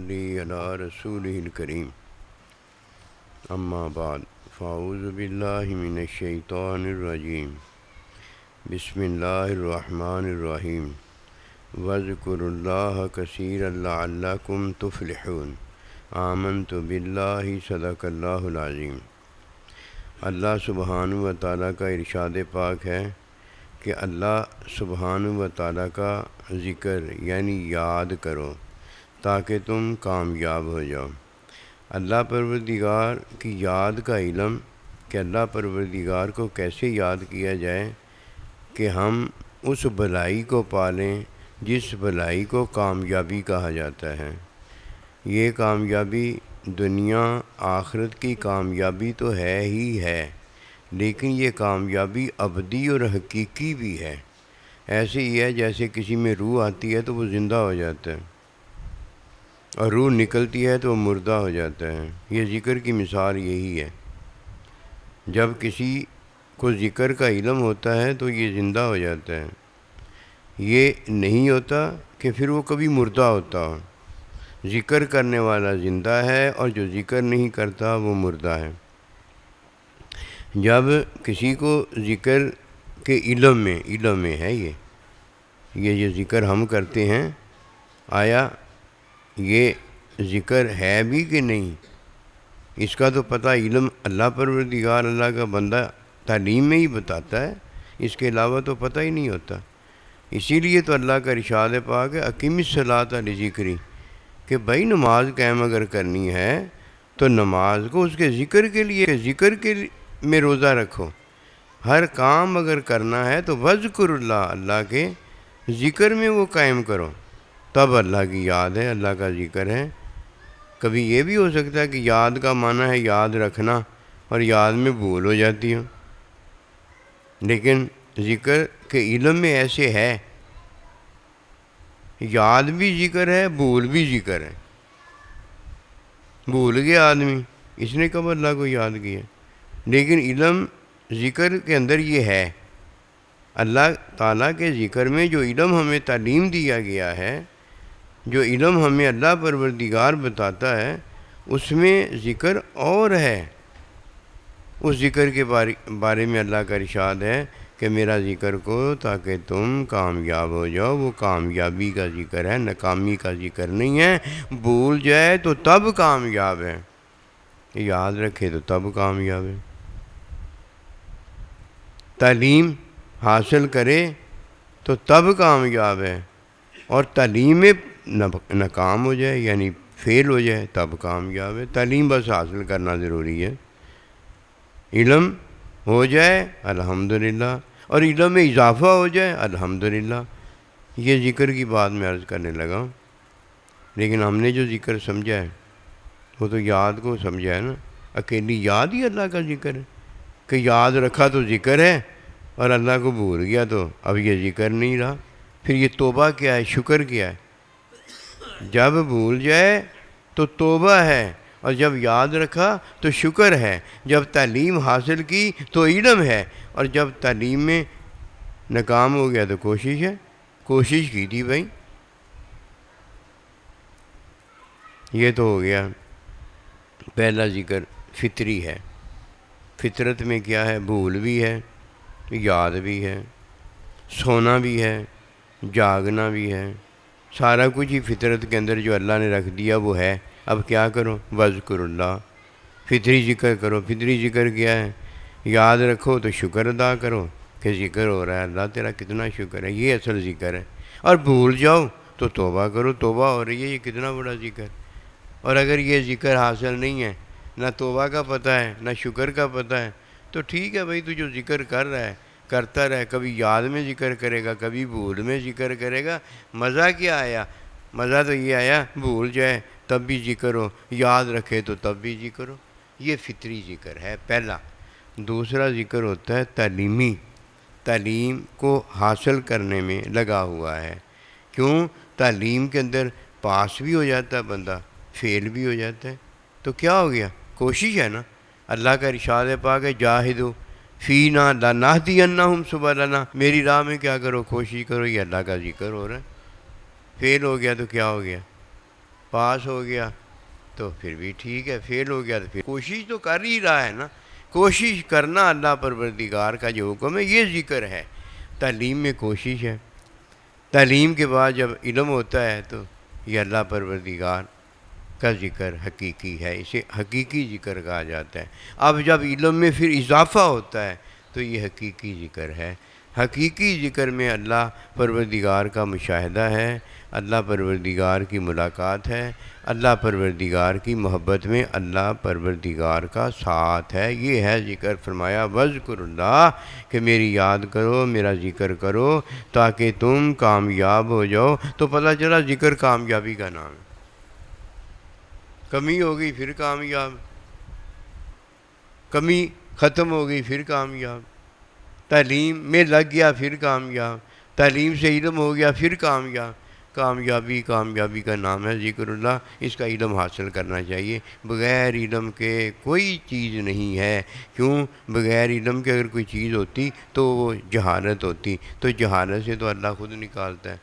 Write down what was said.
نصلی علی رسولہ الکریم اما بعد فاعوذ باللہ من الشیطان الرجیم بسم اللہ الرحمن الرحیم واذکروا اللہ کثیرا لعلکم تفلحون آمنت باللہ صدق اللہ العظیم۔ اللہ سبحانہ و تعالیٰ کا ارشاد پاک ہے کہ اللہ سبحانہ و تعالیٰ کا ذکر یعنی یاد کرو تاکہ تم کامیاب ہو جاؤ۔ اللہ پروردگار کی یاد کا علم کہ اللہ پروردگار کو کیسے یاد کیا جائے کہ ہم اس بھلائی کو پالیں جس بھلائی کو کامیابی کہا جاتا ہے۔ یہ کامیابی دنیا آخرت کی کامیابی تو ہے ہی ہے، لیکن یہ کامیابی ابدی اور حقیقی بھی ہے۔ ایسے ہی ہے جیسے کسی میں روح آتی ہے تو وہ زندہ ہو جاتا ہے، اور روح نکلتی ہے تو وہ مردہ ہو جاتا ہے۔ یہ ذکر کی مثال یہی ہے۔ جب کسی کو ذکر کا علم ہوتا ہے تو یہ زندہ ہو جاتا ہے، یہ نہیں ہوتا کہ پھر وہ کبھی مردہ ہوتا ہو۔ ذکر کرنے والا زندہ ہے اور جو ذکر نہیں کرتا وہ مردہ ہے۔ جب کسی کو ذکر کے علم میں ہے یہ جو ذکر ہم کرتے ہیں، آیا یہ ذکر ہے بھی کہ نہیں، اس کا تو پتہ علم اللہ پروردگار اللہ کا بندہ تعلیم میں ہی بتاتا ہے، اس کے علاوہ تو پتہ ہی نہیں ہوتا۔ اسی لیے تو اللہ کا ارشاد پاک ہے اقیم الصلاۃ لذکری، کہ بھائی نماز قائم اگر کرنی ہے تو نماز کو اس کے ذکر کے لیے میں روزہ رکھو۔ ہر کام اگر کرنا ہے تو وذکر اللہ کے ذکر میں وہ قائم کرو، تب اللہ کی یاد ہے، اللہ کا ذکر ہے۔ کبھی یہ بھی ہو سکتا ہے کہ یاد کا معنی ہے یاد رکھنا، اور یاد میں بھول ہو جاتی ہو، لیکن ذکر کے علم میں ایسے ہے، یاد بھی ذکر ہے، بھول بھی ذکر ہے۔ بھول گیا آدمی، اس نے کب اللہ کو یاد کیا، لیکن علم ذکر کے اندر یہ ہے۔ اللہ تعالیٰ کے ذکر میں جو علم ہمیں تعلیم دیا گیا ہے، جو علم ہمیں اللہ پروردگار بتاتا ہے، اس میں ذکر اور ہے۔ اس ذکر کے بارے میں اللہ کا ارشاد ہے کہ میرا ذکر کو تاکہ تم کامیاب ہو جاؤ۔ وہ کامیابی کا ذکر ہے، ناکامی کا ذکر نہیں ہے۔ بھول جائے تو تب کامیاب ہے، یاد رکھے تو تب کامیاب ہے۔ تعلیم حاصل کرے تو تب کامیاب ہے، اور تعلیم میں ناکام ہو جائے یعنی فیل ہو جائے تب کامیاب ہے۔ تعلیم بس حاصل کرنا ضروری ہے، علم ہو جائے الحمدللہ، اور علم میں اضافہ ہو جائے الحمدللہ۔ یہ ذکر کی بات میں عرض کرنے لگا ہوں، لیکن ہم نے جو ذکر سمجھا ہے وہ تو یاد کو سمجھا ہے نا۔ اکیلی یاد ہی اللہ کا ذکر ہے، کہ یاد رکھا تو ذکر ہے، اور اللہ کو بھول گیا تو اب یہ ذکر نہیں رہا۔ پھر یہ توبہ کیا ہے، شکر کیا ہے؟ جب بھول جائے تو توبہ ہے، اور جب یاد رکھا تو شکر ہے۔ جب تعلیم حاصل کی تو علم ہے، اور جب تعلیم میں ناکام ہو گیا تو کوشش ہے۔ کوشش کی تھی بھائی۔ یہ تو ہو گیا پہلا ذکر، فطری ہے۔ فطرت میں کیا ہے؟ بھول بھی ہے، یاد بھی ہے، سونا بھی ہے، جاگنا بھی ہے، سارا کچھ ہی فطرت کے اندر جو اللہ نے رکھ دیا وہ ہے۔ اب کیا کرو؟ وذکر اللہ، فطری ذکر کرو۔ فطری ذکر کیا ہے؟ یاد رکھو تو شکر ادا کرو کہ ذکر ہو رہا ہے، اللہ تیرا کتنا شکر ہے، یہ اصل ذکر ہے۔ اور بھول جاؤ تو توبہ کرو، توبہ ہو رہی ہے، یہ کتنا بڑا ذکر۔ اور اگر یہ ذکر حاصل نہیں ہے، نہ توبہ کا پتہ ہے نہ شکر کا پتہ ہے، تو ٹھیک ہے بھائی، تو جو ذکر کر رہا ہے کرتا رہے، کبھی یاد میں ذکر کرے گا، کبھی بھول میں ذکر کرے گا۔ مزہ کیا آیا؟ مزہ تو یہ آیا بھول جائے تب بھی ذکر ہو، یاد رکھے تو تب بھی ذکر ہو۔ یہ فطری ذکر ہے پہلا۔ دوسرا ذکر ہوتا ہے تعلیمی، تعلیم کو حاصل کرنے میں لگا ہوا ہے۔ کیوں؟ تعلیم کے اندر پاس بھی ہو جاتا ہے بندہ، فیل بھی ہو جاتا ہے، تو کیا ہو گیا؟ کوشش ہے نا۔ اللہ کا ارشاد پاک ہے جاہدوا فینا لنہدینہم سبلنا، میری راہ میں کیا کرو؟ کوشش کرو۔ یہ اللہ کا ذکر ہو رہا ہے۔ فیل ہو گیا تو کیا ہو گیا؟ پاس ہو گیا تو پھر بھی ٹھیک ہے، فیل ہو گیا تو پھر کوشش تو کر ہی رہا ہے نا. کوشش کرنا اللہ پروردگار کا جو حکم ہے یہ ذکر ہے. تعلیم میں کوشش ہے. تعلیم کے بعد جب علم ہوتا ہے تو یہ اللہ پروردگار کا ذکر حقیقی ہے، اسے حقیقی ذکر کہا جاتا ہے. اب جب علم میں پھر اضافہ ہوتا ہے تو یہ حقیقی ذکر ہے. حقیقی ذکر میں اللہ پروردگار کا مشاہدہ ہے، اللہ پروردگار کی ملاقات ہے، اللہ پروردگار کی محبت میں اللہ پروردگار کا ساتھ ہے. یہ ہے ذکر. فرمایا وذکر اللہ، کہ میری یاد کرو، میرا ذکر کرو تاکہ تم کامیاب ہو جاؤ. تو پتہ چلا ذکر کامیابی کا نام ہے. کمی ہو گئی پھر کامیاب، کمی ختم ہو گئی پھر کامیاب، تعلیم میں لگ گیا پھر کامیاب، تعلیم سے علم ہو گیا پھر کامیاب. کامیابی کا نام ہے ذکر اللہ. اس کا علم حاصل کرنا چاہیے. بغیر علم کے کوئی چیز نہیں ہے. کیوں؟ بغیر علم کے اگر کوئی چیز ہوتی تو وہ جہالت ہوتی، تو جہالت سے تو اللہ خود نکالتا ہے.